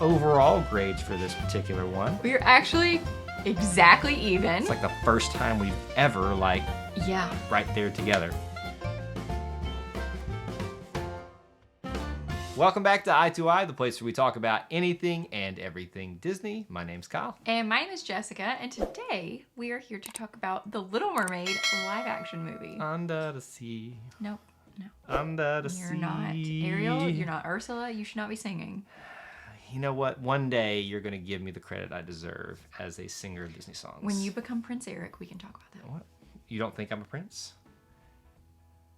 overall grades for this particular one. We're actually exactly even. It's like the first time we've ever, yeah, right there together. Welcome back to Eye to Eye, the place where we talk about anything and everything Disney. My name's Kyle. And my name is Jessica, and today we are here to talk about the Little Mermaid live-action movie. Under the sea. Nope, no. Under the sea. You're not Ariel, you're not Ursula, you should not be singing. You know what? One day you're going to give me the credit I deserve as a singer of Disney songs. When you become Prince Eric, we can talk about that. What? You don't think I'm a prince?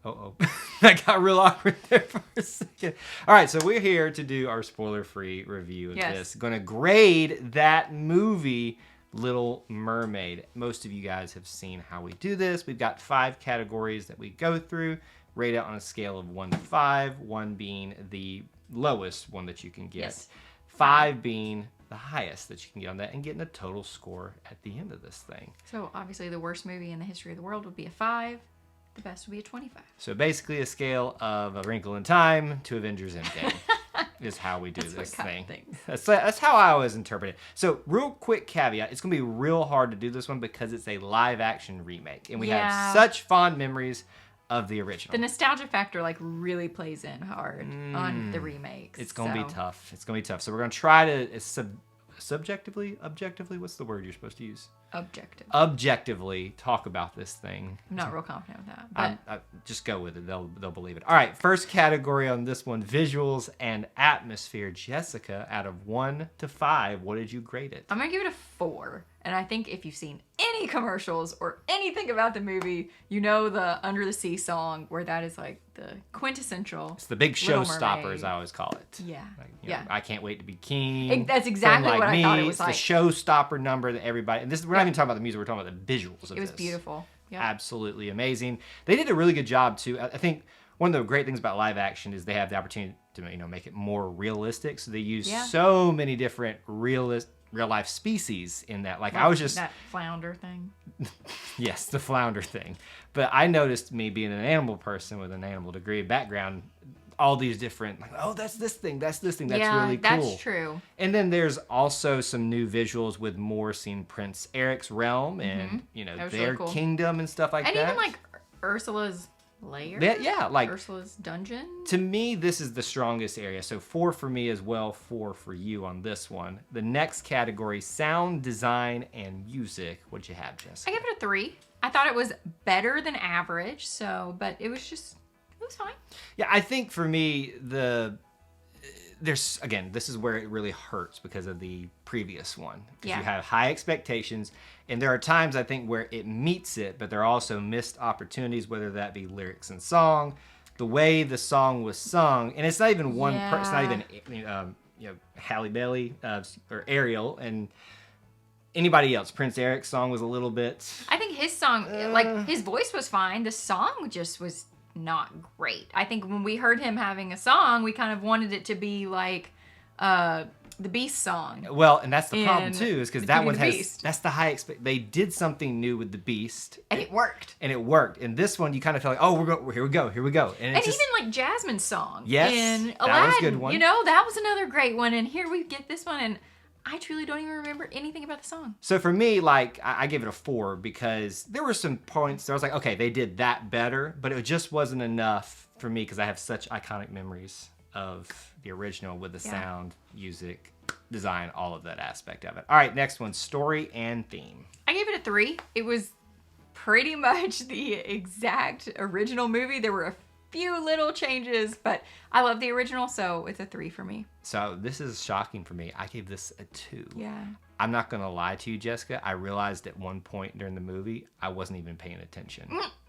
Uh-oh. That got real awkward there for a second. All right, so we're here to do our spoiler-free review of this. Going to grade that movie, Little Mermaid. Most of you guys have seen how we do this. We've got 5 categories that we go through, rate it on a scale of 1 to 5, 1 being the lowest one that you can get, Yes. 5 being the highest that you can get on that, and getting a total score at the end of this thing. So obviously the worst movie in the history of the world would be a 5. The best would be a 25. So basically a scale of A Wrinkle in Time to Avengers Endgame is how we do this thing. That's how I always interpret it. So real quick caveat, it's going to be real hard to do this one because it's a live action remake. And we have such fond memories of the original. The nostalgia factor really plays in hard on the remakes. It's going to be tough. It's going to be tough. So we're going to try to objectively, what's the word you're supposed to use? Objectively talk about this thing. I'm not real confident with that. But just go with it. They'll believe it. All right, first category on this one, visuals and atmosphere. Jessica, out of 1 to 5, what did you grade it? I'm going to give it a 4. And I think if you've seen any commercials or anything about the movie, you know the Under the Sea song, where that is the quintessential. It's the big showstopper, as I always call it. Yeah. Yeah. I Can't Wait to Be King. That's exactly what I thought it was like. It's the showstopper number that everybody, and we're not even talking about the music, we're talking about the visuals of this. It was beautiful. Yeah. Absolutely amazing. They did a really good job too. I think one of the great things about live action is they have the opportunity to make it more realistic. So they use so many different real life species in that. I was just that flounder thing. Yes, the flounder thing. But I noticed, me being an animal person with an animal degree background, all these different that's this thing, that's really cool. That's true. And then there's also some new visuals with more seeing Prince Eric's realm and their really cool kingdom and stuff like that. And even Ursula's lair. Ursula's dungeon. To me, this is the strongest area. So 4 for me as well, 4 for you on this one. The next category, sound design and music. What'd you have, Jess? I give it a 3. I thought it was better than average, but it was fine. Yeah, I think for me, this is where it really hurts because of the previous one. Because you have high expectations, and there are times I think where it meets it, but there are also missed opportunities, whether that be lyrics and song, the way the song was sung, and it's not even one person, it's not even Halle Bailey or Ariel and anybody else. Prince Eric's song was a little bit. I think his song, his voice was fine. The song just was not great. I think when we heard him having a song, we kind of wanted it to be the Beast song. Well, and that's the problem too, is because that one that's the high they did something new with the Beast, and it worked. And this one, you kind of feel here we go. And even Jasmine's song. Yes, in Aladdin, that was a good one. That was another great one. And here we get this one, and I truly don't even remember anything about the song. So for me, I gave it a 4 because there were some points where I was like, okay, they did that better, but it just wasn't enough for me because I have such iconic memories of the original with the sound, music, design, all of that aspect of it. All right, next one, story and theme. I gave it a 3. It was pretty much the exact original movie. There were a few little changes, but I love the original, so it's a 3 for me. So this is shocking for me. I gave this a 2. Yeah. I'm not going to lie to you, Jessica. I realized at one point during the movie, I wasn't even paying attention.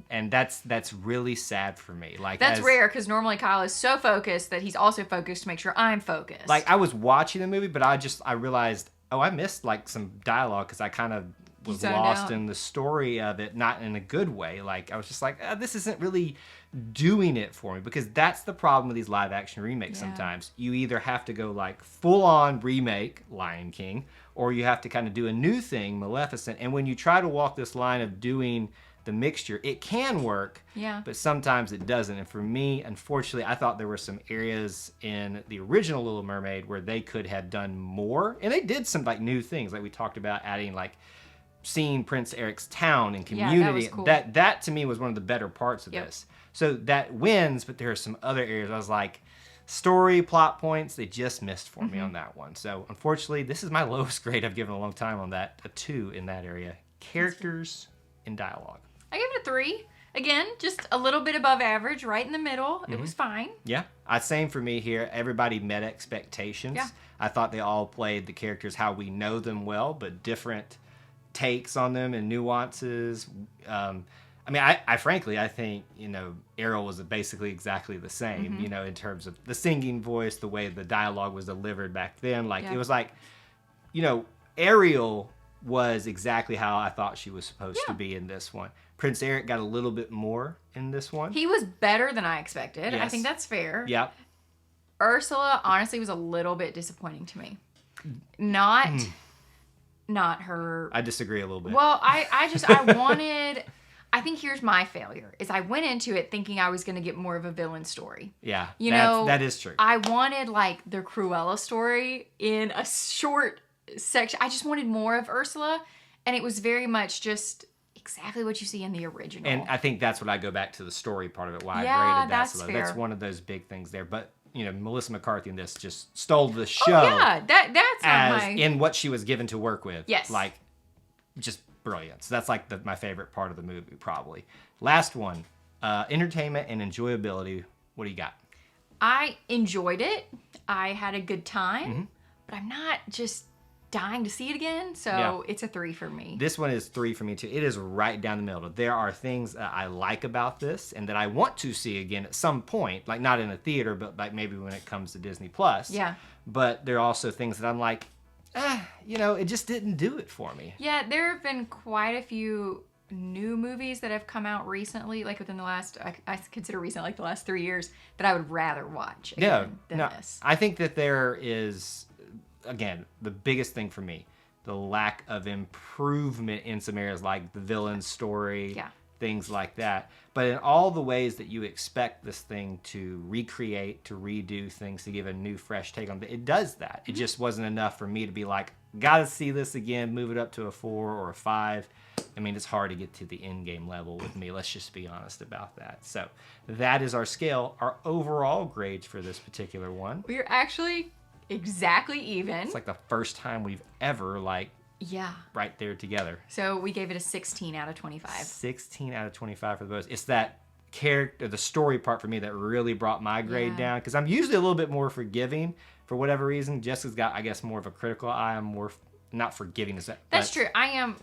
And that's really sad for me. That's rare, because normally Kyle is so focused that he's also focused to make sure I'm focused. I was watching the movie, but I realized, I missed some dialogue because I kind of was lost in the story of it, not in a good way. I was just this isn't really doing it for me, because that's the problem with these live action remakes. Sometimes you either have to go full on remake Lion King, or you have to kind of do a new thing, Maleficent. And when you try to walk this line of doing the mixture, it can work, but sometimes it doesn't. And for me, unfortunately, I thought there were some areas in the original Little Mermaid where they could have done more. And they did some like new things, like we talked about adding like seeing Prince Eric's town and community. Yeah, that was cool. That to me was one of the better parts of this. So that wins, but there are some other areas I was like, story, plot points, they just missed for me on that one. So unfortunately, this is my lowest grade I've given a long time on that, a 2 in that area. Characters and dialogue. I give it a 3. Again, just a little bit above average, right in the middle. It was fine. Yeah, same for me here. Everybody met expectations. Yeah. I thought they all played the characters how we know them well, but different takes on them and nuances. I mean, I frankly, I think, you know, Ariel was basically exactly the same, you know, in terms of the singing voice, the way the dialogue was delivered back then. Like, it was like, you know, Ariel was exactly how I thought she was supposed to be in this one. Prince Eric got a little bit more in this one. He was better than I expected. Yes. I think that's fair. Yep. Ursula, honestly, was a little bit disappointing to me. Not her. I disagree a little bit. Well, I wanted... I think here's my failure, is I went into it thinking I was going to get more of a villain story. Yeah, you know, that is true. I wanted, like, the Cruella story in a short section. I just wanted more of Ursula, and it was very much just exactly what you see in the original. And I think that's what I go back to the story part of it, why I graded that so low. That's one of those big things there. But, you know, Melissa McCarthy in this just stole the show. Oh, yeah, that's not in what she was given to work with. Yes. Like, just brilliant. So that's like my favorite part of the movie, probably. Last one, entertainment and enjoyability. What do you got? I enjoyed it. I had a good time, but I'm not just dying to see it again. So it's a 3 for me. This one is 3 for me too. It is right down the middle. There are things that I like about this and that I want to see again at some point, like not in a theater, but like maybe when it comes to Disney Plus. Yeah. But there are also things that I'm like, you know, it just didn't do it for me. Yeah, there have been quite a few new movies that have come out recently, like within the last, I consider recent, like the last 3 years, that I would rather watch again than this. I think that there is, again, the biggest thing for me, the lack of improvement in some areas like the villain story, things like that. But in all the ways that you expect this thing to recreate, to redo things, to give a new, fresh take on it, it does that. It just wasn't enough for me to be like, gotta see this again, move it up to a 4 or a 5. I mean, it's hard to get to the end-game level with me. Let's just be honest about that. So that is our scale, our overall grades for this particular one. We're actually exactly even. It's like the first time we've ever, like, right there together. So we gave it a 16 out of 25. 16 out of 25 for the both. It's that character, the story part for me that really brought my grade down, because I'm usually a little bit more forgiving for whatever reason. Jessica's got, I guess, more of a critical eye. I'm more not forgiving. That's true. I am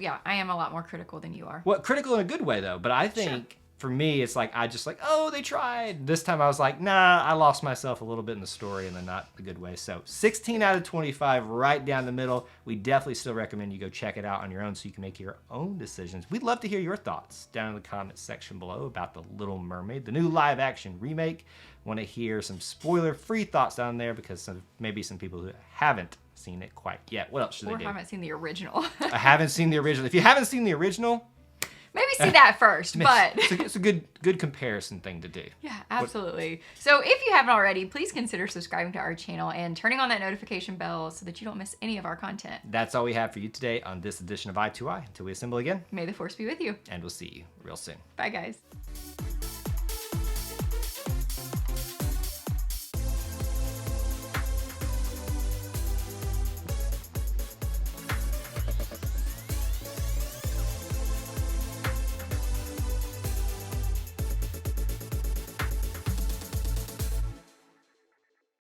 a lot more critical than you are. Well, critical in a good way though. But I think for me, it's like I just like, oh, they tried. This time I was like, nah, I lost myself a little bit in the story and then not a good way. So 16 out of 25, right down the middle. We definitely still recommend you go check it out on your own so you can make your own decisions. We'd love to hear your thoughts down in the comments section below about The Little Mermaid, the new live action remake. Want to hear some spoiler-free thoughts down there because maybe some people who haven't seen it quite yet. What else should they do? Or haven't seen the original. I haven't seen the original. If you haven't seen the original, maybe see that first, but it's a good comparison thing to do. Yeah, absolutely. So if you haven't already, please consider subscribing to our channel and turning on that notification bell so that you don't miss any of our content. That's all we have for you today on this edition of Eye to Eye. Until we assemble again, may the force be with you. And we'll see you real soon. Bye, guys.